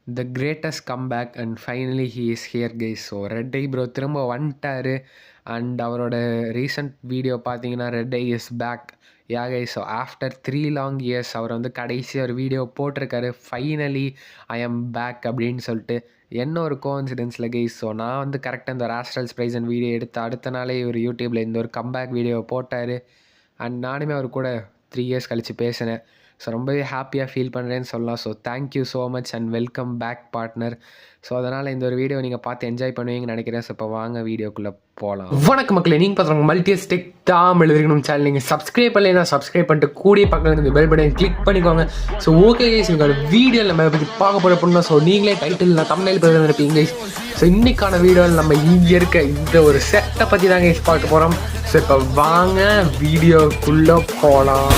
The greatest comeback and finally he is here guys. So red eye bro திரும்ப வந்துட்டார். And அவரோட recent video பார்த்தீங்கன்னா red eye is back. Ya guys, so after 3 long years அவர் வந்து கடைசி ஒரு video போட்டிருக்காரு, ஃபைனலி ஐ எம் பேக் அப்படின்னு சொல்லிட்டு. என்ன ஒரு கோஇன்சிடென்ஸில் கைஸ். ஸோ நான் வந்து கரெக்டாக இந்த ஆஸ்ட்ரல்ஸ் பிரைஸ் வீடியோ எடுத்து அடுத்த நாளே ஒரு யூடியூப்பில் இந்த ஒரு கம்பேக் வீடியோ போட்டார். அண்ட் நானுமே அவர் கூட 3 இயர்ஸ் கழித்து பேசினேன். ஸோ ரொம்பவே ஹாப்பியாக ஃபீல் பண்ணுறேன்னு சொல்லலாம். So thank you so much and welcome back partner. So அதனால் இந்த ஒரு வீடியோ நீங்கள் பார்த்து என்ஜாய் பண்ணுவீங்கன்னு நினைக்கிறேன். ஸோ இப்போ வாங்க வீடியோக்குள்ளே போகலாம். வணக்கம் மக்களே, நீங்கள் பார்த்துருங்க மல்டிஎஸ் டெக் தமிழ் இருக்கணும் சேனல். நீங்கள் சப்ஸ்கிரைப் பண்ணலைன்னா சப்ஸ்கிரைப் பண்ணிட்டு கூடிய பக்கத்தில் இந்த பெல் பட்டன் கிளிக் பண்ணிக்கோங்க. ஸோ ஓகே கைஸ், உங்களோட வீடியோ நம்ம பற்றி பார்க்க போகிற பொண்ணு. ஸோ நீங்களே டைட்டில் நான் தமிழில் பேர் இருப்பீங்க கைஸ். ஸோ இன்றைக்கான வீடியோவில் நம்ம இங்கே இருக்க இந்த ஒரு செட்டை பற்றி தான் கைஸ் பார்க்க போகிறோம். ஸோ இப்போ வாங்க வீடியோக்குள்ளே போகலாம்.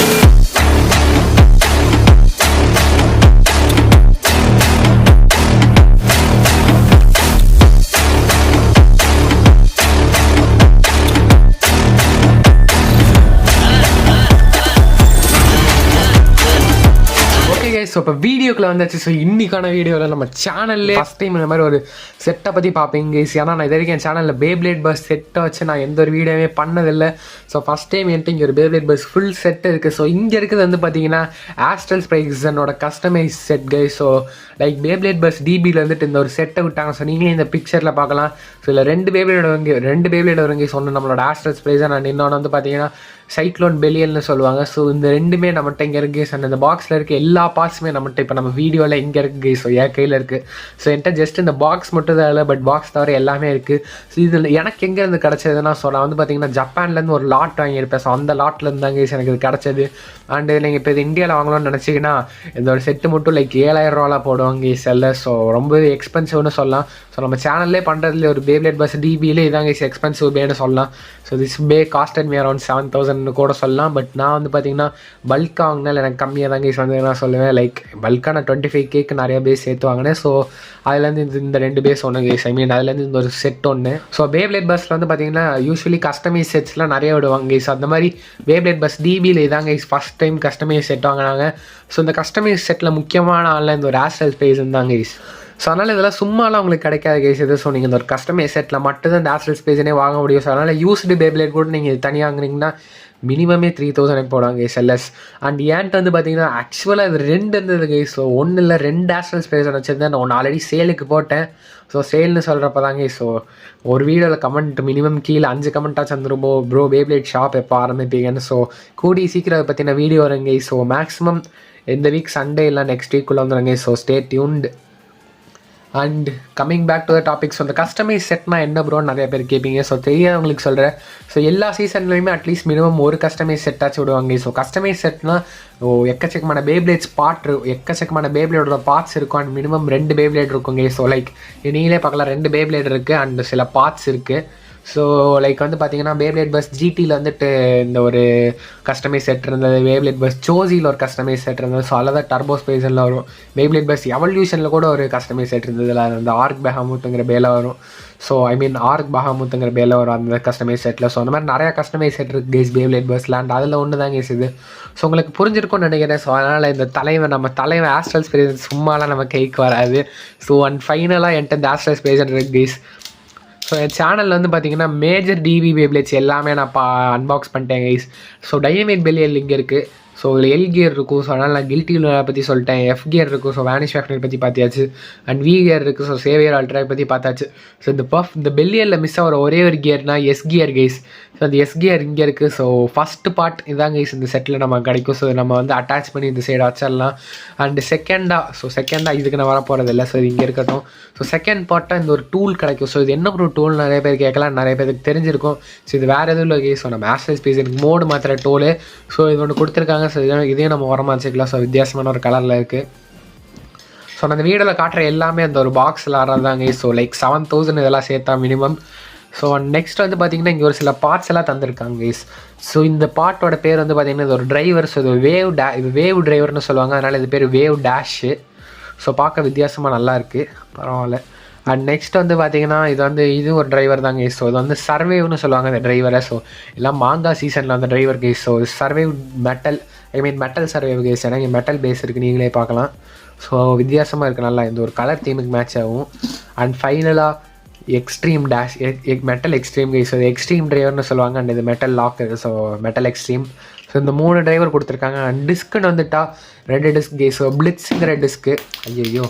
ஸோ இப்போ வீடியோக்குள்ள வந்தாச்சு. ஸோ இன்னைக்கான வீடியோவில் நம்ம சேனல்லே ஃபஸ்ட் டைம் இந்த மாதிரி ஒரு செட்டை பற்றி பார்ப்பீங்க கைஸ். ஏன்னா நான் இது வரைக்கும் என் சேனலில் பேப்ளேட் பஸ் செட்டை வச்சு நான் எந்த ஒரு வீடியோவே பண்ணதில்லை. ஸோ ஃபஸ்ட் டைம் என்கிட்ட இங்கே ஒரு பேப்ளேட் பஸ் ஃபுல் செட்டு இருக்குது. ஸோ இங்கே இருக்கிறது வந்து பார்த்தீங்கன்னா ஆஸ்ட்ரல்ஸ் பிரைஸனோட customise set guys. So like Beyblade burst டிபியில் வந்துட்டு இந்த ஒரு செட்டை விட்டாங்க. ஸோ நீங்களே இந்த பிக்சரில் பார்க்கலாம். ஸோ இல்லை ரெண்டு பேப்ளேட் வருங்க சொன்ன நம்மளோட ஆஸ்ட்ரல்ஸ் பிரைஸை. நான் இன்னொன்று வந்து பார்த்தீங்கன்னா சைக்ளோன் பெலியல்னு சொல்லுவாங்க. ஸோ இந்த ரெண்டுமே நம்மகிட்ட இங்கே இருக்குது கைஸ். அண்ட் இந்த பாக்ஸில் இருக்க எல்லா பார்ட்ஸுமே நம்மகிட்ட இப்போ நம்ம வீடியோவில் இங்கே இருக்குது கைஸ். ஸோ என் கையில் இருக்குது. ஸோ என்கிட்ட ஜஸ்ட் இந்த பாக்ஸ் மட்டும் தான் இல்லை, பட் பாக்ஸ் தவிர எல்லாமே இருக்குது. ஸோ இதில் எனக்கு எங்கேருந்து கிடச்சதுன்னா, ஸோ நான் வந்து பார்த்தீங்கன்னா ஜப்பான்லேருந்து ஒரு லாட் வாங்கியிருப்பேன். ஸோ அந்த லாட்லேருந்து தான் கைஸ் எனக்கு இது கிடச்சது. அண்டு நீங்கள் இப்போ இது இந்தியாவில் வாங்கணும்னு நினச்சிங்கன்னா இந்த ஒரு செட்டு மட்டும் லைக் 7000 ரூபாலாம் போடுவாங்க கைஸ் எல்லாம். ஸோ ரொம்பவே எக்ஸ்பென்சிவ்னு சொல்லலாம். ஸோ நம்ம சேனல்லே பண்ணுறதுல ஒரு பேப்ளேட் பஸ் டிபியிலே இதாங்க கைஸ் எக்ஸ்பென்சிவ் பேன்னு சொல்லலாம். So this pay cost and me around 7000 கூட சொல்லலாம். பட் நான் வந்து பார்த்தீங்கன்னா பல்காக வாங்கினால எனக்கு கம்மியாக தான் கைஸ் வந்து நான் சொல்லுவேன். லைக் பல்காக நான் 25K நிறைய பேஸ் சேர்த்து வாங்கினேன். ஸோ அதுலேருந்து இந்த 2 பேஸ் ஒன்று கைஸ். ஐ மீன் அதுலேருந்து இந்த ஒரு செட் ஒன்று. ஸோ பேப்ளேட் பஸ்ஸில் வந்து பார்த்தீங்கன்னா யூஸ்வலி கஸ்டமைஸ் செட்ஸ்லாம் நிறைய விடுவாங்க கைஸ். அந்த மாதிரி பேப்ளேட் பஸ் டிபியில் இதாங்க guys first time customise set வாங்கினாங்க. ஸோ இந்த கஸ்டமைஸ் செட்டில் முக்கியமான ஆளில் இந்த ஒரு ஆஸ்ட்ரல்ஸ் பிரைஸ் இருந்தாங்க கைஸ். ஸோ அதனால் இதெல்லாம் சும்மாலாம் உங்களுக்கு கிடைக்காது கைஸ் இது. ஸோ நீங்கள் இந்த ஒரு கஸ்டமைஸ் செட்டில் மட்டும்தான் இந்த ஆஸ்ட்ரல்ஸ் பிரைஸனே வாங்க முடியும். ஸோ அதனால் யூஸ்டு பேப்ளேட் கூட நீங்கள் தனியாக வாங்குனீங்கன்னா மினிமமே 3000 போடுவாங்க கைஸ் எல்எஸ். அண்ட் ஏன்ட்டு வந்து பார்த்தீங்கன்னா ஆக்சுவலாக இது 2 இருந்தது கைஸ். ஸோ ஒன்றும் இல்லை, 2 ஆஸ்ட்ரல்ஸ் பிரைஸ் வச்சுருந்தேன். நான் ஒன்று ஆல்ரெடி சேலுக்கு போட்டேன். ஸோ சேல்னு சொல்கிறப்ப தாங்க கைஸ். ஸோ ஒரு வீடியோவில் கமெண்ட் மினிமம் கீழே 5 கமெண்ட்டாச்சு வந்துருப்போ, ப்ரோ பேப்ளேட் ஷாப் எப்போ ஆரம்பிப்பீங்கன்னு. ஸோ கூடி சீக்கிரம் அதை பற்றின வீடியோ வருங்க கைஸ். ஸோ மேக்ஸிமம் இந்த வீக் சண்டே இல்லை நெக்ஸ்ட் வீக்குள்ளே வந்துடுங்க. So stay tuned. And coming back to the topic. So இந்த கஸ்டமைஸ் செட்னா என்ன ப்ரோன்னு நிறைய பேர் கேட்பீங்க. ஸோ தெரியாதவங்களுக்கு சொல்கிறேன். ஸோ எல்லா சீசன்லையுமே அட்லீஸ்ட் மினிமம் ஒரு கஸ்டமைஸ் செட்டாச்சு விடுவாங்க. ஸோ கஸ்டமைஸ் செட்னா எக்கச்சக்கமான பேப்ளேட்ஸ் எக்கச்சக்கமான பேப்ளேடோட பார்ட்ஸ் இருக்கும். அண்ட் மினிமம் 2 பேப்ளேட் இருக்குங்க. ஸோ லைக் நீங்களே பார்க்கலாம் 2 பேப்ளேட் இருக்குது அண்ட் சில பார்ட்ஸ் இருக்குது. ஸோ லைக் வந்து பார்த்தீங்கன்னா பேப்ளேட் பஸ் ஜிடியில் வந்துட்டு இந்த ஒரு கஸ்டமைஸ் செட் இருந்தது. பேப்ளேட் பஸ் ஜோசியில் ஒரு கஸ்டமைஸ் செட் இருந்தது. ஸோ அதில் தான் டர்போ ஸ்பேஸில் வரும். பேப்ளேட் பஸ் எவல்யூஷனில் கூட ஒரு கஸ்டமைஸ் செட் இருந்தது. அந்த ஆர்க் பஹாமுத்துங்கிற பேல வரும். ஸோ ஐ மீன் ஆர்க் பஹாமுத்துங்கிற பேல வரும் அந்த கஸ்டமைஸ் செட்டில். ஸோ அந்த மாதிரி நிறையா கஸ்டமைஸ் செட் இருக்குது கைஸ் பேப்ளேட் பஸ்ல. அண்ட் அதில் ஒன்று தான் கைஸ் இது. ஸோ உங்களுக்கு புரிஞ்சிருக்கும்னு நினைக்கிறேன். ஸோ அதனால் இந்த நம்ம தலைவன் ஆஸ்ட்ரல்ஸ் பிரைஸ் சும்மாலாம் நம்ம கைக்கு வராது. ஸோ அண்ட் ஃபைனலாக என்கிட்ட இந்த ஆஸ்ட்ரல்ஸ் பிரைஸ் இருக்குது கைஸ். ஸோ என் சேனலில் வந்து பார்த்தீங்கன்னா மேஜர் டிவி பேப்ளேட்ஸ் எல்லாமே நான் அன்பாக்ஸ் பண்ணிட்டேன் கைஸ். ஸோ டைனமைட் பெலியல் இங்கே இருக்குது. ஸோ இதில் எல் கியர் இருக்கும். ஸோ அதனால் நான் கில்ட்டி பற்றி சொல்லிட்டேன். எஃப் கியர் இருக்கும். ஸோ வேனிஷ் ஃபேக்டரி பற்றி பார்த்தாச்சு. அண்ட் வி கியர் இருக்குது. ஸோ சேவியர் அல்ட்ரா பற்றி பார்த்தாச்சு. ஸோ இந்த பெல்லியரில் மிஸ் ஆகிற ஒரே ஒரு கியர்னால் எஸ் கியர் கைஸ். ஸோ அந்த எஸ் கியர் இங்கே இருக்குது. ஸோ ஃபஸ்ட்டு பார்ட் இதான் கைஸ் இந்த செட்டில் நம்ம கிடைக்கும். ஸோ நம்ம வந்து அட்டாச் பண்ணி இந்த சைடு வச்சிடலாம். அண்டு செகண்டாக இதுக்கு நான் வர போகிறது இல்லை. ஸோ இது இங்கே இருக்கட்டும். ஸோ செகண்ட் பார்ட்டாக இந்த ஒரு டூல் கிடைக்கும். ஸோ இது என்ன ஒரு டூல் நிறைய பேர் கேட்கலாம், நிறைய பேருக்கு தெரிஞ்சிருக்கும். ஸோ இது வேறு எதுவும் இல்லை கைஸ். ஸோ நம்ம ஆஸ்ட்ரல்ஸ் பிரைஸ் மோடு மாத்திர டூலு. ஸோ இது ஒன்று கொடுத்துருக்காங்க. ஸோ இதையும் நம்ம உரமாக வச்சுக்கலாம். ஸோ வித்தியாசமான ஒரு கலரில் இருக்குது. ஸோ நான் அந்த வீடியோவில் காட்டுற எல்லாமே அந்த ஒரு பாக்ஸில் ஆடுறதாங்க. ஸோ லைக் 7000 இதெல்லாம் சேர்த்தா மினிமம். ஸோ நெக்ஸ்ட் வந்து பார்த்திங்கன்னா இங்கே ஒரு சில பார்ட்ஸ் எல்லாம் தந்திருக்காங்க கைஸ். ஸோ இந்த பார்ட்டோட பேர் வந்து பார்த்திங்கன்னா இது ஒரு டிரைவர். ஸோ இது வேவ் டிரைவர்னு சொல்லுவாங்க. அதனால் இது பேர் வேவ் டேஷு. ஸோ பார்க்க வித்தியாசமாக நல்லா இருக்குது, பரவாயில்ல. அண்ட் நெக்ஸ்ட் வந்து பார்த்தீங்கன்னா இது ஒரு டிரைவர் தாங்க கைஸ். ஸோ இது வந்து சர்வேவ்னு சொல்லுவாங்க இந்த டிரைவரை. ஸோ எல்லாம் மாங்கா சீசனில் அந்த driver guys. So survive metal survive guys. ஏன்னா இங்கே மெட்டல் பேஸ் இருக்குது, நீங்களே பார்க்கலாம். ஸோ வித்தியாசமாக இருக்குது நல்லா, இந்த ஒரு கலர் தீமுக்கு மேட்ச் ஆகும். அண்ட் ஃபைனலாக extreme dash metal extreme guys, அது எக்ஸ்ட்ரீம் டிரைவர்னு சொல்லுவாங்க. அண்ட் இது metal lock, so metal extreme. So இந்த 3 டிரைவர் கொடுத்துருக்காங்க. அண்ட் டிஸ்க்குன்னு வந்துட்டா 2 டிஸ்க் கைஸ். ஸோ பிளிட்ஸுங்கிற டிஸ்க்கு, ஐயோ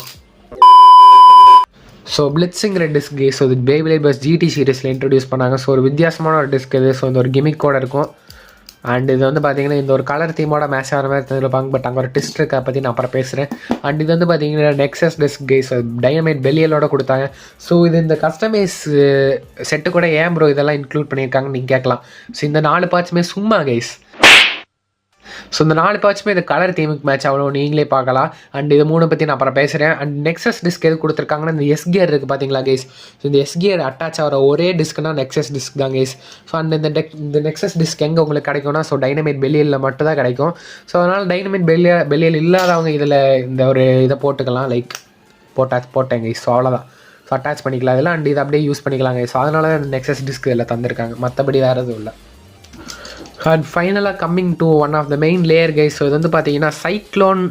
ஸோ பிளிட்ஸுங்கிற டிஸ்க் கைஸ். ஸோ இது பேபிளேட் பஸ் ஜிடி சீரீஸில் இன்ட்ரடியூஸ் பண்ணாங்க. ஸோ ஒரு வித்தியாசமான ஒரு டிஸ்க் இது. ஸோ இந்த ஒரு கிமிக்கோடு இருக்கும். அண்ட் இது வந்து பார்த்தீங்கன்னா இந்த ஒரு கலர் தீமோட மேட்ச் ஆகிற மாதிரி தெரிஞ்சிருப்பாங்க. பட் அங்கே ஒரு டிஸ்ட் இருக்கா பற்றி நான் அப்புறம் பேசுகிறேன். அண்ட் இது வந்து பார்த்தீங்கன்னா நெக்ஸஸ் டிஸ்க் கைஸ், டைனமைட் பெலியலோட கொடுத்தாங்க. ஸோ இது இந்த கஸ்டமைஸ் செட்டு கூட ஏன் ப்ரோ இதெல்லாம் இன்க்ளூட் பண்ணியிருக்காங்கன்னு நீங்கள் கேட்கலாம். ஸோ இந்த 4 பார்ட்ஸுமே சும்மா கைஸ். ஸோ இந்த 4 பார்ட்ஸுமே இந்த கலர் தீமுக்கு மேட்ச் ஆகணும், நீங்களே பார்க்கலாம். அண்ட் இது 3 பற்றி நான் அப்புறம் பேசுகிறேன். அண்ட் நெக்ஸஸ் டிஸ்க் எது கொடுத்துருக்காங்கன்னா இந்த எஸ் கியர் இருக்குது பார்த்தீங்களா கைஸ். ஸோ இந்த எஸ் கியர் அட்டாச் ஆகிற ஒரே டிஸ்க்னா நெக்ஸஸ் டிஸ்க் தான் கைஸ். ஸோ அண்ட் இந்த நெக்ஸஸ் டிஸ்க் எங்கே உங்களுக்கு கிடைக்கும்னா ஸோ டைனமைட் பெலியலில் மட்டும் தான் கிடைக்கும். ஸோ அதனால் டைனமைட் பெலியல் இல்லாதவங்க இதில் இந்த ஒரு இதை போட்டுக்கலாம், லைக் போட்டேன் கைஸ். ஸோ அவ்வளோதான். ஸோ அட்டாச் பண்ணிக்கலாம் இதில். அண்ட் இதை அப்படியே யூஸ் பண்ணிக்கலாம் கைஸ். ஸோ அதனால தான் நெக்ஸஸ் டிஸ்க் இதில் தந்திருக்காங்க, மற்றபடி வேறு எதுவும் இல்லை. அண்ட் ஃபைனலாக coming to one of the main layer guys. So இது வந்து பார்த்தீங்கன்னா சைக்ளோன்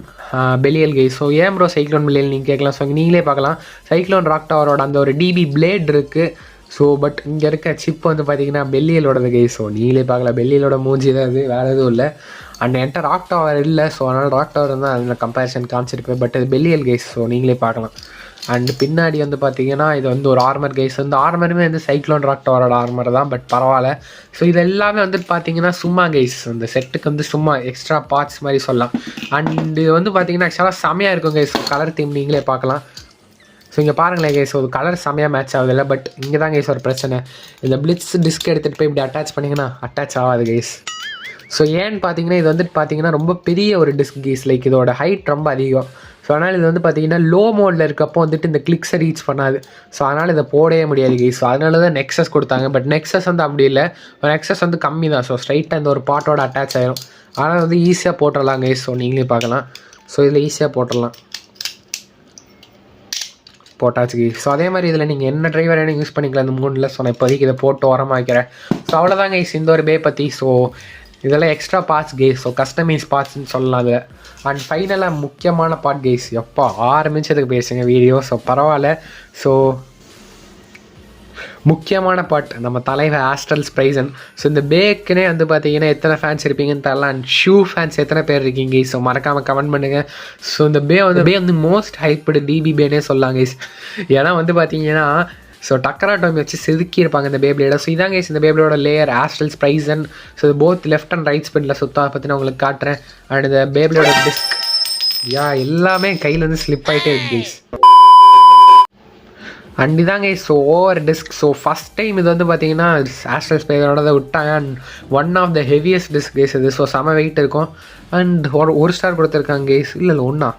பெலியல் கைஸ். ஸோ ஏன் ப்ரோ சைக்ளோன் பெலியல் நீங்கள் கேட்கலாம். ஸோ நீங்களே பார்க்கலாம், சைக்ளோன் ராக் டவரோட அந்த ஒரு டிபி பிளேட் இருக்குது. ஸோ பட் இங்கே இருக்க சிப் வந்து பார்த்தீங்கன்னா பெல்லியலோடது கைஸ். ஸோ நீங்களே பார்க்கலாம், பெல்லியலோட மூஞ்சி தான் அது, வேறு எதுவும் இல்லை. அண்ட் என்கிட்ட ராக் டவர் இல்லை, ஸோ அதனால் ராக் டவர் தான் அதில் கம்பேரிசன் காமிச்சிருப்பேன். பட் இது பெல்லியல் கைஸ். ஸோ நீங்களே பார்க்கலாம். அண்ட் பின்னாடி வந்து பார்த்தீங்கன்னா இது வந்து ஒரு ஆர்மர் கைஸ். இந்த ஆர்மருமே வந்து சைக்ளோன் ராக் டவரோட ஆர்மர் தான், பட் பரவாயில்ல. ஸோ இது எல்லாமே வந்துட்டு பார்த்தீங்கன்னா சும்மா கைஸ், இந்த செட்டுக்கு வந்து சும்மா எக்ஸ்ட்ரா பார்ட்ஸ் மாதிரி சொல்லலாம். அண்ட் இது வந்து பார்த்தீங்கன்னா ஆக்சுவலாக செமையாக இருக்கும் கைஸ். கலர் தீம் நீங்களே பார்க்கலாம். ஸோ இங்கே பாருங்களேன் கைஸ், ஒரு கலர் செமையாக மேட்ச் ஆகுது இல்லை. பட் இங்கே தான் கைஸ் ஒரு பிரச்சனை, இந்த பிளிட்ஸ் டிஸ்க் எடுத்துகிட்டு போய் இப்படி அட்டாச் பண்ணிங்கன்னா அட்டாச் ஆகாது கைஸ். ஸோ ஏன்னு பார்த்தீங்கன்னா இது வந்துட்டு பார்த்தீங்கன்னா ரொம்ப பெரிய ஒரு டிஸ்க் கைஸ், லைக் இதோட ஹைட் ரொம்ப அதிகம். ஸோ அதனால் இது வந்து பார்த்தீங்கன்னா லோ மோடில் இருக்கப்போ வந்துட்டு இந்த கிளிக்ஸை ரீச் பண்ணாது. ஸோ அதனால் இதை போடவே முடியாது கைஸ். ஸோ அதனால தான் நெக்ஸஸ் கொடுத்தாங்க. பட் நெக்ஸஸ் வந்து அப்படி இல்லை, நெக்ஸஸ் வந்து கம்மி தான். ஸோ ஸ்ட்ரைட்டாக இந்த ஒரு பாட்டோட அட்டாச் ஆகிடும். அதனால் வந்து ஈஸியாக போட்டுடலாம் கைஸ். ஸோ நீங்களே பார்க்கலாம். ஸோ இதில் ஈஸியாக போட்டுடலாம், போட்டாச்சு கைஸ். ஸோ அதே மாதிரி இதில் நீங்கள் என்ன டிரைவர் வேணும் யூஸ் பண்ணிக்கலாம் இந்த 3ல். ஸோ நான் இப்போதைக்கு இதை போட்டு ஓரமாக வைக்கிறேன். ஸோ அவ்வளோதான் கைஸ் இந்த ஒரு பே பற்றி. ஸோ இதெல்லாம் extra parts guys. So customise பார்ட்ஸ்ன்னு சொல்லலாம் அதில். அண்ட் ஃபைனலாக முக்கியமான பார்ட் கைஸ், எப்போ 6 நிமிஷத்துக்கு பேசுங்க வீடியோ. ஸோ பரவாயில்ல. ஸோ முக்கியமான பார்ட் நம்ம தலைவர் ஆஸ்ட்ரல் ஸ்ப்ரைசன். ஸோ இந்த பேக்குனே வந்து பார்த்தீங்கன்னா எத்தனை ஃபேன்ஸ் இருப்பீங்கன்னு தரலாம். அண்ட் ஷூ ஃபேன்ஸ் எத்தனை பேர் இருக்கீங்க ஸோ மறக்காமல் கமெண்ட் பண்ணுங்கள். ஸோ இந்த பே வந்து மோஸ்ட் ஹைப்டு டிபி பேனே சொல்லலாம் கைஸ். ஏன்னா வந்து பார்த்தீங்கன்னா ஸோ டக்கராட்டோமி வச்சு செதுக்கியிருப்பாங்க இந்த பேப்ளேடை. ஸோ இதாங்க இந்த பேப்ளேடோட லேயர் ஆஸ்ட்ரல் ஸ்ப்ரைசன். ஸோ இது போத் லெஃப்ட் அண்ட் ரைட் ஸ்பின்னில் சுத்தம் பற்றி நான் உங்களுக்கு காட்டுறேன். அண்ட் இந்த பேப்ளேடோட டிஸ்க் எல்லாமே கையிலேருந்து ஸ்லிப் ஆகிட்டே இருக்கு கைஸ். அண்ட் இதாங்க so over disc. So first time இது வந்து பார்த்தீங்கன்னா ஆஸ்ட்ரல் ஸ்ப்ரைசனோட தான் விட்டாங்க. And one of the heaviest disc guys இது. ஸோ செம வெயிட் இருக்கும். அண்ட் ஒரு ஸ்டார் கொடுத்துருக்காங்க கைஸ். இல்லை ஒன்றா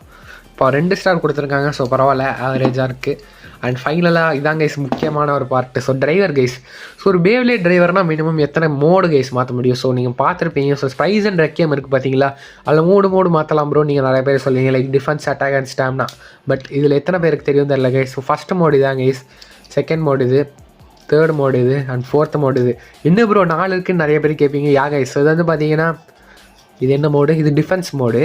இப்போ 2 ஸ்டார் கொடுத்துருக்காங்க. ஸோ பரவாயில்ல, ஆவரேஜாக இருக்குது. அண்ட் ஃபைனலாக இதாங்க கைஸ் முக்கியமான ஒரு part. So driver guys. So ஒரு பேவ்லேட் டிரைவர்னால் மினிமம் எத்தனை மோடு கைஸ் மாற்ற முடியும். ஸோ நீங்கள் பார்த்துருப்பீங்க. ஸோ ஸ்ப்ரைஸ் அண்ட் ரெக்கியம் இருக்குது பார்த்தீங்களா, அதில் 3 மோடு மாற்றலாம் ப்ரோ. நீங்கள் நிறைய பேர் சொல்லுவீங்க like defence, attack and stamina. But இதில் எத்தனை பேருக்கு தெரியும் தெரியல கைஸ். ஸோ ஃபஸ்ட்டு மோடு இதாங்க கைஸ், செகண்ட் மோடு இது, தேர்ட் மோடு இது, அண்ட் ஃபோர்த் மோடு இது. இன்னும் ப்ரோ 4 இருக்குன்னு நிறைய பேர் கேட்பீங்க. கைஸ் இது வந்து பார்த்தீங்கன்னா இது என்ன மோடு, இது டிஃபென்ஸ் மோடு,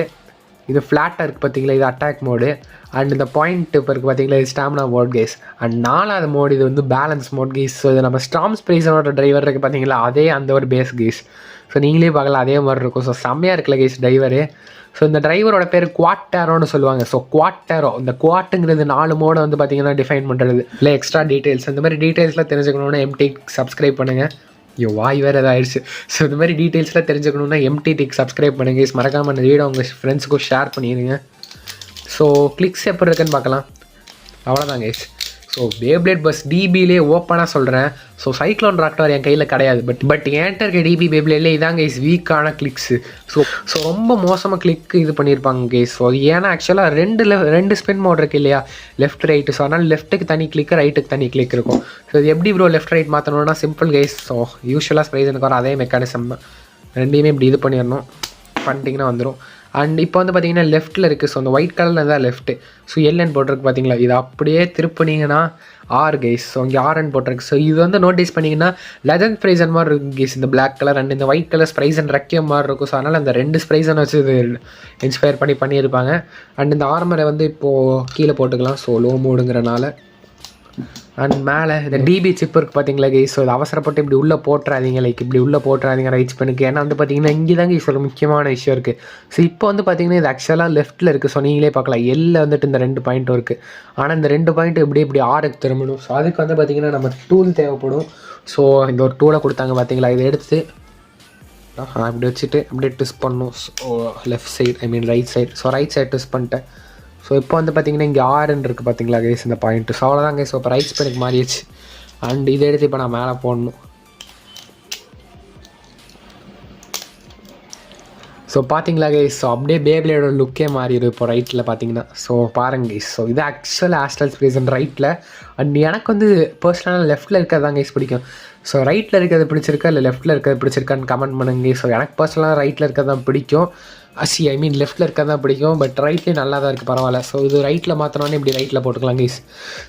இது ஃப்ளாட்டாக இருக்குது பார்த்தீங்களா, இது அட்டாக் மோடு. அண்ட் இந்த பாயிண்ட் இப்போ இருக்குது பார்த்தீங்களா, இது ஸ்டாமினா மோட் கைஸ். அண்ட் 4வது மோடு இது வந்து பேலன்ஸ் மோட் கைஸ். ஸோ இது நம்ம ஸ்டார்ம் ஸ்ப்ரைசனோட டிரைவர் இருக்குது பார்த்தீங்களா, அதே அந்த ஒரு பேஸ் கைஸ். ஸோ நீங்களே பார்க்கலாம் அதே மாதிரி இருக்கும். ஸோ செம்மையாக இருக்குல்ல கைஸ் டிரைவரு. ஸோ இந்த டிரைவரோட பேர் குவாட்டேரோன்னு சொல்லுவாங்க. ஸோ குவாட்டேரோ, இந்த குவாட்டுங்கிறது 4 மோடை வந்து பார்த்தீங்கன்னா டிஃபைன் பண்ணுறது. இல்லை எக்ஸ்ட்ரா டீட்டெயில்ஸ், இந்த மாதிரி டீட்டெயில்ஸ்லாம் தெரிஞ்சுக்கணுன்னா எம்டிக் சப்ஸ்கிரைப் பண்ணுங்கள். வாய் வேறு ஏதாகிடுச்சு. ஸோ இந்த மாதிரி டீட்டெயில்ஸ்லாம் தெரிஞ்சுக்கணுன்னா எம்டிடிக்கு சப்ஸ்கிரைப் பண்ணுங்க. மறக்காமல் அந்த வீடியோ உங்கள் ஃப்ரெண்ட்ஸுக்கும் ஷேர் பண்ணிடுங்க. ஸோ கிளிக்ஸ் எப்படி இருக்குன்னு பார்க்கலாம். அவ்வளோதான் கைஸ். ஸோ பேப்ளேட் பஸ் டிபிலே ஓப்பனாக சொல்கிறேன். ஸோ சைக்ளோன் ராக்டவர் என் கையில் கிடையாது. பட் என்கிட்ட இருக்க டிபி பேப்ளேட்லேயே இதாங்க கைஸ் வீக்கான கிளிக்ஸு. ஸோ ரொம்ப மோசமாக கிளிக் இது பண்ணியிருப்பாங்க கைஸ். ஸோ ஏன்னா ஆக்சுவலாக 2 ஸ்பின் மோட் இருக்குது இல்லையா, லெஃப்ட் ரைட்டு. ஸோ அதனால் லெஃப்ட்டுக்கு தனி கிளிக்கு, ரைட்டுக்கு தனி கிளிக் இருக்கும். ஸோ இது எப்படி ப்ரோ லெஃப்ட் ரைட் மாற்றணும்னா சிம்பிள் கைஸ். ஸோ யூஸ்வலாக ஸ்ப்ரைசனுக்கு வர அதே மெக்கானிசம் தான். 2யுமே இப்படி இது பண்ணிடணும், பண்ணிட்டீங்கன்னா வந்துடும். அண்ட் இப்போ வந்து பார்த்தீங்கன்னா லெஃப்ட்டில் இருக்குது. ஸோ அந்த ஒயிட் கலரில் தான் லெஃப்ட்டு. ஸோ எல்என் போட்டிருக்கு பார்த்தீங்களா, இது அப்படியே திருப்பினீங்கன்னா ஆர் கைஸ். ஸோ இங்கே ஆர்என் போட்டிருக்கு. ஸோ இது வந்து நோட்டீஸ் பண்ணிங்கன்னா லெஜண்ட் ஸ்ப்ரைசன் மாதிரி இருக்கும் கைஸ், இந்த பிளாக் கலர் அண்ட் இந்த ஒயிட் கலர் ஸ்ப்ரைசன் ரெக்கியம் மாதிரி இருக்கும். ஸோ அதனால் அந்த 2 ஸ்ப்ரைசன் வச்சு இது இன்ஸ்பயர் பண்ணியிருப்பாங்க. அண்ட் இந்த ஆர்மரை வந்து இப்போது கீழே போட்டுக்கலாம். So low மோடுங்கிறனால. அண்ட் மேலே இந்த டிபி சிப் இருக்குது பார்த்தீங்களா கைஸ். ஸோ இது அவசரப்பட்டு இப்படி உள்ளே போட்டுறாதீங்க, லைக் இப்படி உள்ளே போட்டுறாதீங்க ரைட் ஸ்பின்னுக்கு. ஏன்னா வந்து பார்த்தீங்கன்னா இங்கே தாங்க கைஸ் ஒரு முக்கியமான விஷயம் இருக்குது. ஸோ இப்போ வந்து பார்த்தீங்கன்னா இது ஆக்சுவலாக லெஃப்ட்டில் இருக்குது. ஸோ நீங்களே பார்க்கலாம் எல்லில் வந்துட்டு இந்த 2 பாயிண்ட்டும் இருக்குது. ஆனால் இந்த 2 பாயிண்ட்டு இப்படி ஆருக்கு திரும்பணும். ஸோ அதுக்கு வந்து பார்த்தீங்கன்னா நம்ம டூல் தேவைப்படும். ஸோ இந்த ஒரு டூலை கொடுத்தாங்க பார்த்தீங்களா, இதை எடுத்து அப்படி வச்சுட்டு அப்படியே ட்விஸ்ட் பண்ணணும். So left side right side. So right side twist பண்ணிட்டேன். ஸோ இப்போ வந்து பார்த்தீங்கன்னா இங்கே ஆறுன்னு இருக்குது பார்த்தீங்களா கைஸ் இந்த பாயிண்ட்டு. ஸோ அவ்வளோதான் கைஸ். ஸோ இப்போ ரைட் ஸ்பின்னுக்கு மாறிடுச்சு. அண்ட் இதை எடுத்து இப்போ நான் மேலே போடணும். ஸோ பார்த்தீங்களா கைஸ். ஸோ அப்படியே பேப்ளேடோட லுக்கே மாறிடும் இப்போ ரைட்டில் பார்த்தீங்கன்னா. ஸோ பாருங்க கைஸ். ஸோ இது ஆக்சுவல் ஆஸ்ட்ரல் ஸ்ப்ரைசன் ரைட்டில். அண்ட் எனக்கு வந்து பர்சனலாக லெஃப்ட்டில் இருக்கிறது தான் கைஸ் பிடிக்கும். ஸோ ரைட்டில் இருக்கிறது பிடிச்சிருக்கா இல்லை லெஃப்ட்டில் இருக்கிறது பிடிச்சிருக்கான்னு கமெண்ட் பண்ணுங்க. ஸோ எனக்கு பர்சனலாக ரைட்டில் இருக்கிறது தான் பிடிக்கும். லெஃப்ட்டில் இருக்கிறது தான் பிடிக்கும். பட் ரைட்லேயும் நல்லா தான் இருக்குது, பரவாயில்ல. ஸோ இது ரைட்டில் மாற்றினோன்னே இப்படி ரைட்டில் போட்டுக்கலாம் கைஸ்.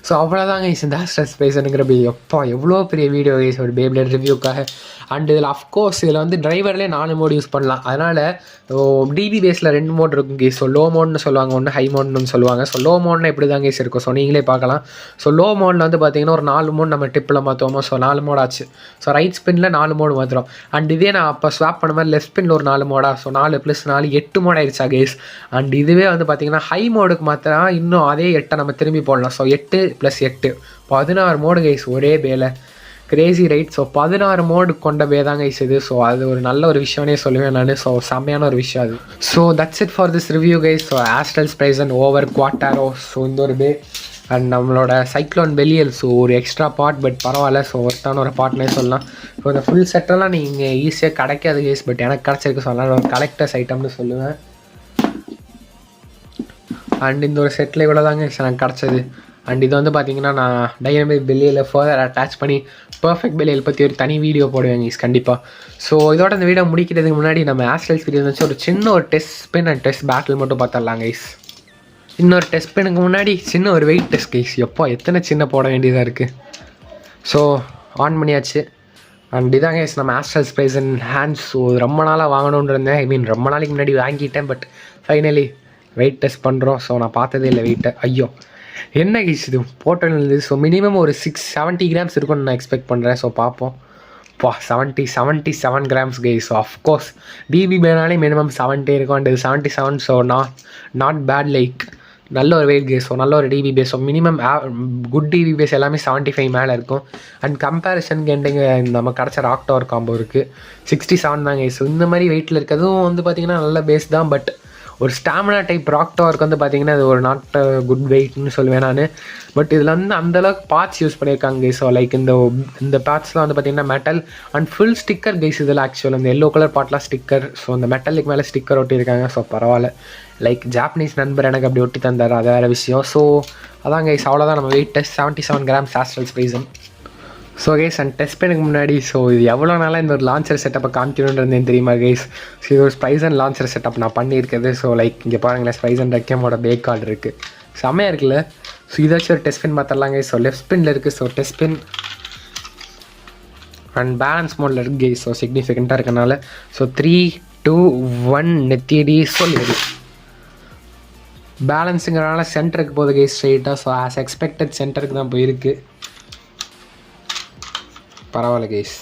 ஸோ அவ்வளோதான் கைஸ் இந்த ஆஸ்ட்ரல் ஸ்ப்ரைசனுங்கிற எப்பா எவ்வளோ பெரிய வீடியோ கைஸ் ஒரு பேப்ளேட் ரிவ்யூக்காக. அண்ட் இதில் அஃப்கோர்ஸ் இதில் வந்து டிரைவர்லேயே 4 மோடு யூஸ் பண்ணலாம். அதனால் டிபி பேஸில் 2 மோட் இருக்கும் கைஸ். ஸோ லோ மோட்னு சொல்லுவாங்க, ஒன்று ஹை மோட்னு சொல்லுவாங்க. ஸோ லோ மோட்னா இப்படி தான் கைஸ் இருக்கும். ஸோ நீங்களே பார்க்கலாம். ஸோ லோ மோடில் வந்து பார்த்தீங்கன்னா ஒரு 4 மோட் நம்ம டிப்பில் மாற்றுவோமோ. ஸோ 4 மோட் ஆச்சு. ஸோ ரைட் ஸ்பின்னில் 4 மோடு மாற்றுறோம். அண்ட் இதே நான் அப்போ ஸ்வாப் பண்ண மாதிரி லெஃப்ட் ஸ்பின்னில் ஒரு 4 மோடா. ஸோ 4 + 4 8 மோட் ஆயிடுச்சா கைஸ். அண்ட் இதுவே வந்து பார்த்தீங்கன்னா ஹை மோடுக்கு மாற்றினா இன்னும் அதே 8 நம்ம திரும்பி போடலாம். ஸோ 8 + 8 16 மோடு கைஸ் ஒரே பேல. Crazy right. ஸோ 16 மோடு கொண்ட பே தான் கைஸ் இது. ஸோ அது ஒரு நல்ல ஒரு விஷயம்னே சொல்லுவேன் நான். ஸோ செம்மையான ஒரு விஷயம் அது. So that's it for this review guys. So Astral Spriggan over quattro. So இந்த ஒரு பே அண்ட் நம்மளோட சைக்ளோன் பெலியல். ஸோ ஒரு எக்ஸ்ட்ரா பார்ட், பட் பரவாயில்ல. ஸோ ஒருத்தான ஒரு பார்ட்னே சொல்லலாம். ஸோ இந்த ஃபுல் செட்டெல்லாம் நீங்கள் ஈஸியாக கிடைக்காது கைஸ். பட் எனக்கு கிடச்சிருக்கு. ஸோ அதனால் ஒரு கலெக்டர்ஸ் ஐட்டம்னு சொல்லுவேன். அண்ட் இந்த ஒரு செட்டில் இவ்வளோ தாங்க எனக்கு கிடச்சது. அண்ட் இது வந்து பார்த்தீங்கன்னா நான் டைனமிக் பெல்லியில் ஃபர்தர் அட்டாச் பண்ணி பர்ஃபெக்ட் பெல்லியில் பற்றி ஒரு தனி வீடியோ போடுவேங்க கைஸ் கண்டிப்பாக. ஸோ இதோட இந்த வீடியோ முடிக்கிறதுக்கு முன்னாடி நம்ம ஆஸ்ட்ரல் ஸ்பீட் வச்சு ஒரு சின்ன ஒரு test spin and test battle மட்டும் பார்த்துடலாம் கைஸ். இன்னொரு டெஸ்ட் ஸ்பின்னுக்கு முன்னாடி சின்ன ஒரு வெயிட் டெஸ்ட் கைஸ். எப்போ எத்தனை சின்ன போட வேண்டியதாக இருக்குது. ஸோ ஆன் பண்ணியாச்சு. அண்ட் இதாங்க கைஸ் நம்ம ஆஸ்ட்ரல் ஸ்ப்ரைசன் ஹேண்ட்ஸ். ஸோ ரொம்ப நாளாக வாங்கணுன்னு இருந்தேன். ரொம்ப நாளைக்கு முன்னாடி வாங்கிட்டேன். பட் ஃபைனலி வெயிட் டெஸ்ட் பண்ணுறோம். ஸோ நான் பார்த்ததே இல்லை வெயிட்டை. ஐயோ என்ன கைஸ் இது போட்டல் இருந்தது. ஸோ மினிமம் ஒரு 670 கிராம்ஸ் இருக்கும்னு நான் எக்ஸ்பெக்ட் பண்ணுறேன். ஸோ பார்ப்போம். 77 grams guys. So of course DB பேனாலே மினிமம் 70 இருக்கும். And 77. So not bad, like நல்ல ஒரு வெயிட் கேஸ். ஸோ நல்ல ஒரு DB base. So minimum good DB base எல்லாமே 75 மேலே இருக்கும். அண்ட் கம்பேரிசனுக்கு எண்டிங்க நம்ம கிடச்ச ராக் டவர் காம்போ இருக்குது 67 தான் கைஸ். இந்த மாதிரி வெயிட்டில் இருக்கிறதும் வந்து பார்த்திங்கன்னா நல்ல பேஸ் தான். பட் ஒரு ஸ்டாமினா டைப் ராக் டவருக்கு வந்து பார்த்திங்கன்னா அது ஒரு நாட் குட் வெயிட்னு சொல்லுவேன் நான். பட் இதில் வந்து அந்தளவுக்கு பார்ட்ஸ் யூஸ் பண்ணியிருக்காங்க கைஸ். ஸோ லைக் இந்த பார்ட்ஸ்லாம் வந்து பார்த்திங்கன்னா metal and full sticker guys. இதில் ஆக்சுவலாக இந்த எல்லோ கலர் பார்ட்லாம் ஸ்டிக்கர். ஸோ அந்த மெட்டலுக்கு மேலே ஸ்டிக்கர் ஒட்டியிருக்காங்க. ஸோ பரவாயில்ல, லைக் ஜாப்பனீஸ் நண்பர் எனக்கு அப்படி ஒட்டி தந்தார், அது வேறு விஷயம். ஸோ அதான் கைஸ் அவ்வளோதான் நம்ம weight test 77 grams Astral Spriggan. So guys and test பண்ணுக்கு முன்னாடி ஸோ இது எவ்வளோ நாளாக இந்த ஒரு லான்ச்சர் செட்டப்பை காமிக்கணுன்றேன் தெரியுமா கைஸ். ஸோ இது ஒரு ஸ்ப்ரைசன் லான்ச்சர் செட்டப் நான் பண்ணியிருக்கிறது. ஸோ லைக் இங்கே பாருங்களேன் ஸ்ப்ரைசன் ரெக்கமோட பேக் கார்டு இருக்குது, செம்மையாக இருக்குல்ல. ஸோ இதாச்சும் ஒரு டெஸ்ட் ஸ்பின் பார்த்துடலாம் கைஸ். ஸோ லெஃப்ட் ஸ்பின்னில் இருக்குது. So test spin and balance மோடில் இருக்குது கைஸ். ஸோ சிக்னிஃபிகண்ட்டாக இருக்கனால. ஸோ 3, 2, 1 நெத்தியடி சொல்லிடுது. பேலன்ஸுங்கிறனால சென்டருக்கு போகுது கைஸ் ஸ்ட்ரெயிட்டாக. ஸோ ஆஸ் எக்ஸ்பெக்டட் சென்டருக்கு தான் போயிருக்கு. பரவாயில்ல கைஸ்.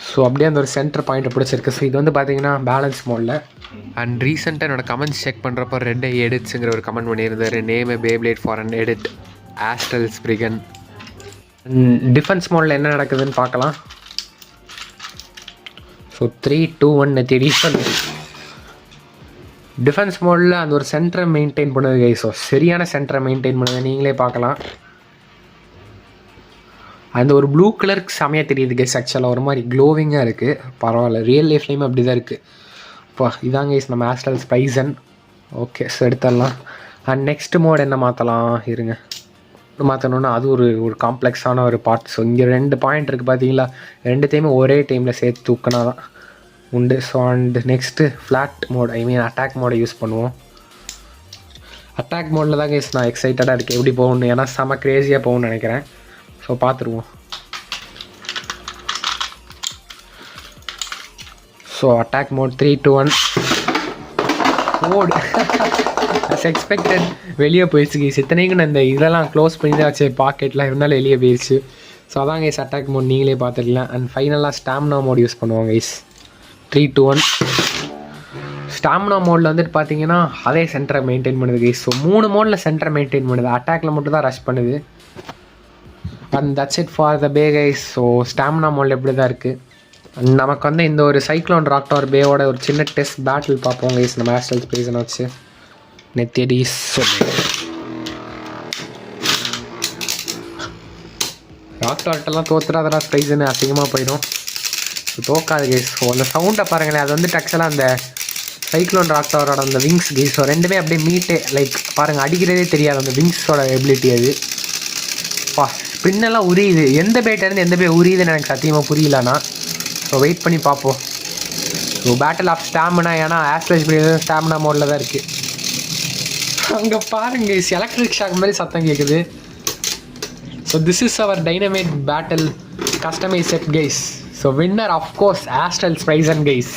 ஸோ அப்படியே அந்த ஒரு சென்டர் பாயிண்ட்டை பிடிச்சிருக்கு. ஸோ இது வந்து பார்த்தீங்கன்னா பேலன்ஸ் மோடில். அண்ட் ரீசெண்டாக என்னோட கமெண்ட்ஸ் செக் பண்ணுறப்போ ரெட் எடிட்ஸுங்கிற ஒரு கமெண்ட் பண்ணியிருந்தார். Name Beyblade for an edit Astral Spriggan. Defence மோடில் என்ன நடக்குதுன்னு பார்க்கலாம். ஸோ 3, 2, 1 நெத்தியடி டிஃபென்ஸ் மோடில் அந்த ஒரு சென்டரை மெயின்டைன் பண்ணுது கைஸ். ஸோ சரியான சென்டரை மெயின்டைன் பண்ணுது, நீங்களே பார்க்கலாம். அந்த ஒரு ப்ளூ கலருக்கு செமையாக தெரியுது கைஸ். ஆக்சுவலாக ஒரு மாதிரி க்ளோவிங்காக இருக்குது. பரவாயில்ல, ரியல் லைஃப்லேயுமே அப்படி தான் இருக்குது. இப்போ இதாங்க கைஸ் நம்ம ஆஸ்ட்ரல் ஸ்ப்ரைசன். ஓகே ஸோ எடுத்துடலாம். அண்ட் நெக்ஸ்ட் மோட் என்ன மாற்றலாம் இருங்க. மாற்றணுன்னா அது ஒரு காம்ப்ளெக்ஸான ஒரு பார்ட். ஸோ இங்கே 2 பாயிண்ட் இருக்குது பார்த்தீங்களா, 2த்தையுமே ஒரே டைமில் சேர்த்து தூக்கினா தான். உண்டு. So and next flat mode attack மோடை யூஸ் பண்ணுவோம். அட்டாக் மோடில் தான் கைஸ் நான் எக்ஸைட்டடாக இருக்கேன் எப்படி போகணுன்னு, ஏன்னா செம க்ரேஸியாக போகணுன்னு நினைக்கிறேன். ஸோ பார்த்துருவோம். So attack mode 3 2 1 mode as expected வெளியே போயிடுச்சு கைஸ். இத்தனைக்கும் நான் இந்த இதெல்லாம் க்ளோஸ் பண்ணி தான் வச்சு பாக்கெட்லாம் இருந்தாலும் வெளியே போயிடுச்சு. ஸோ அதான் கைஸ் அட்டாக் மோட் நீங்களே பார்த்துக்கலாம். அண்ட் ஃபைனலாக ஸ்டாமினா மோட் யூஸ் பண்ணுவோம் கைஸ். 3 2 1 ஸ்டாமினா மோடில் வந்துட்டு பார்த்தீங்கன்னா அதே சென்டரை மெயின்டைன் பண்ணுது கைஸ். ஸோ 3 மோடில் சென்டரை மெயின்டைன் பண்ணுது, அட்டாக்ல மட்டும் தான் ரஷ் பண்ணுது. And that's it for the pay guys. So stamina மோடில் எப்படி தான் இருக்குது. நமக்கு வந்து இந்த ஒரு சைக்ளோன் ராக்டார் பேவோட ஒரு சின்ன டெஸ்ட் பேட்டில் பார்ப்போம் கைஸ் நம்ம ஆஸ்ட்ரல் ஸ்பேஸனை வச்சு. நெத்தியடி சொல்லி ராக்டார்ட்டெல்லாம் தோத்துறாதரா ஸ்பைஸ்ன்னு அசிங்கமாக போயிடும். So தோக்காது guys. ஸோ அந்த சவுண்டை பாருங்களேன், அது வந்து ஆக்சுவலாக அந்த சைக்ளோன் ராக்டாரோட அந்த விங்ஸ் கைஸ். ஸோ ரெண்டுமே அப்படியே மீட்டு லைக் பாருங்கள், அடிக்கிறதே தெரியாது அந்த விங்ஸோட எபிலிட்டி. அது ஸ்பின்னெல்லாம் உரியுது, எந்த பேட்டேருந்து எந்த பே உரியுதுன்னு எனக்கு சத்தியமாக புரியலண்ணா. ஸோ வெயிட் பண்ணி பார்ப்போம். ஸோ பேட்டில் ஆஃப் ஸ்டாமினா, ஏன்னா ஆஸ்ட்ரல் ஸ்பேஸ் ஸ்டாமினா மோடில் தான் இருக்குது. அங்கே பாருங்க கைஸ், எலக்ட்ரிக் ஷாக் மாதிரி சத்தம் கேட்குது. So this is our dynamite battle customise set guys. So winner of course Astral Spriggan guys.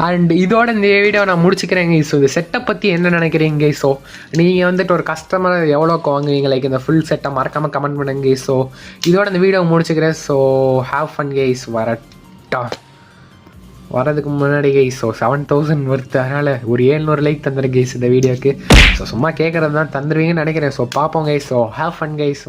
And இதோட இந்த வீடியோ நான் முடிச்சுக்கிறேன் கைஸ். ஸோ இந்த செட்டை பற்றி என்ன நினைக்கிறீங்க கைஸ்? ஸோ நீங்கள் வந்துட்டு ஒரு கஸ்டமர் எவ்வளோக்கு வாங்குவீங்க லைக் இந்த ஃபுல் செட்டை மறக்காமல் கமெண்ட் பண்ணுங்க கைஸ். ஸோ இதோட இந்த வீடியோ முடிச்சுக்கிறேன். So have fun guys. வரதுக்கு முன்னாடி கைஸ் ஸோ 7000 வருது, அதனால் ஒரு 700 லைக் தந்துடுங்க கைஸ் இந்த வீடியோக்கு. ஸோ சும்மா கேட்குறது தான் தந்துடுவீங்கன்னு நினைக்கிறேன். ஸோ பார்ப்போம் guys. So have fun guys.